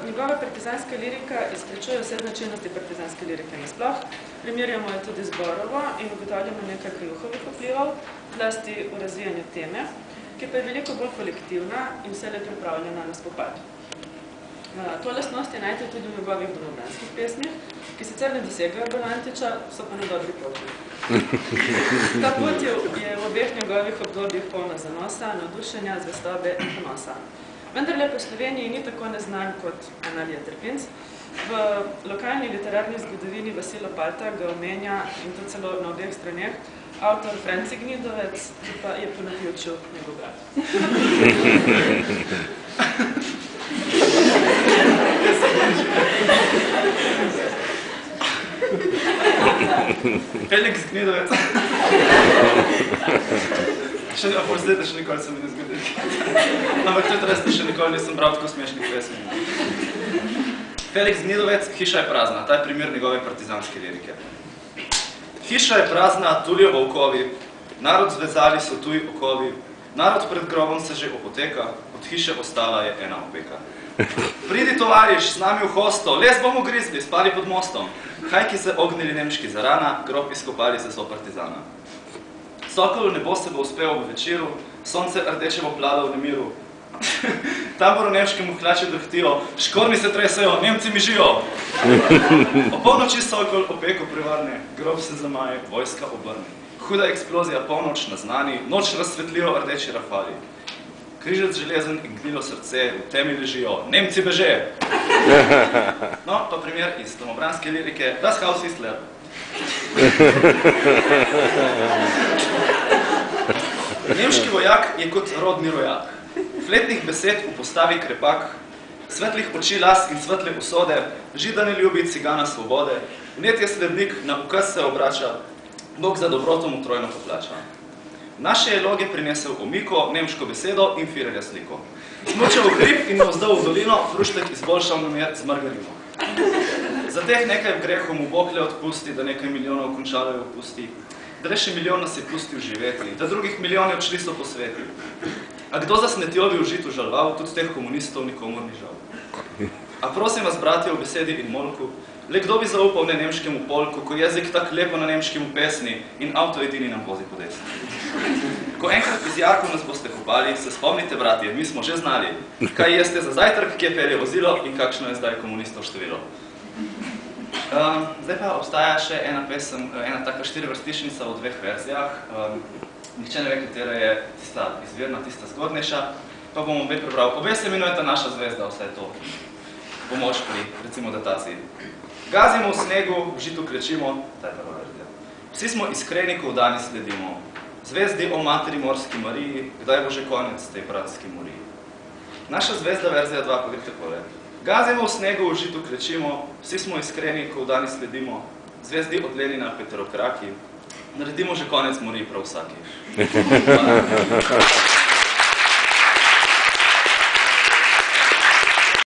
Njegova partizanska lirika izprečuje vse značilnosti partizanske lirike nasploh. Primerjamo jo tudi z Borovo in ugotavljamo nekaj Krjuhovih vplivov, zlasti v razvijanju teme, ki pa je veliko bolj kolektivna in vselej pripravljena na spopad. To lastnost je najti tudi v njegovih domobranskih pesmih, ki sicer ne dosegajo Balantiča, so pa na dobri poti. Ta pot je v obeh njegovih obdobjih polna zanosa, navdušenja, zvestobe in ponosa. Vendar le po Sloveniji ni tako neznan kot Analija Trpinc. V lokalni literarni zgodovini Vasil Lopata ga omenja, in to celo na obeh straneh, avtor Franci Gnidovec, ki pa je po naključju njegov brat. Felix Gnidovec. Oprostite, še nikoli se mi ne zgodi. Ampak tudi res še nikoli nisem bral tako smešnih pesmi. Felix Gnidovec, Hiša je prazna. Ta je primer njegove partizanske lirike. Hiša je prazna, tulijo volkovi, narod zvezali so tuji okovi, narod pred grobom se že opoteka, od hiše ostala je ena opeka. Pridi tovariš, z nami v hosto, les bomo grizli, spali pod mostom. Hajki se ognili nemški zarana, grob izkopali se so partizana. Sokol v nebo se bo uspel ob večeru, sonce rdeče bo pladal v nemiru. Tabor v nemškem hlače drhtijo, škorni se tresajo, Nemci mižijo. O polnoči sokol opeko prevarne, grob se zamaje, vojska obrne. Huda eksplozija, polnoč naznani, noč razsvetlijo rdeči rafali. Križec železen in gnilo srce, v temi ležijo, Nemci beže. No, pa primer iz domobranske lirike, Das Haus ist leer. Nemški vojak je kot rodni rojak. Fletnih besed v postavi krepak, svetlih oči las in svetle usode, žida ne ljubi cigana svobode, vnet je slednik, na ukaz se obrača, Bog za dobroto mu trojno poplača. Naše je loge prinesel omiko, nemško besedo in Führerja sliko. Smučal v hrib in navzdol v dolino, fruštek izboljšal namer z margarino. Za teh nekaj grehov mu Bog le odpusti, da nekaj milijonov končalo opusti, da še milijon nas je pustil živeti, da drugih milijoni odšli so po sveti. A kdo za snetjovi užitu žalval, tudi teh komunistov nikomor ni žal. A prosim vas, bratje, v besedi in molku, le kdo bi zaupal ne nemškemu polku, ko jezik tak lepo na nemškemu pesni in avto edini nam vozi po desni. Ko enkrat iz Jarkov nas boste kopali, se spomnite, bratje, mi smo že znali, kaj jeste za zajtrk, kje pelje vozilo in kakšno je zdaj komunistov število. Zdaj pa obstaja še ena pesem, ena taka štirivrstičnica v dveh verzijah. Nihče ne ve, katera je tista izvirna, tista zgodnejša, pa bom obe prebral. Obe se imenujeta Naša zvezda, vse to pomoč pri, recimo, dataciji. Gazimo v snegu, v žitu krečimo, ta je prva verzija. Vsi smo iskreni, ko v dani sledimo. Zvezdi o materi morski Mariji, kdaj bo že konec tej bratski moriji. Naša zvezda verzija 2 pa gre takole. Gazimo v snegu, v žitu krečimo, vsi smo iskreni, ko v dani sledimo. Zvezdi od Lenina Petrokraki, naredimo že konec moriji prav vsaki.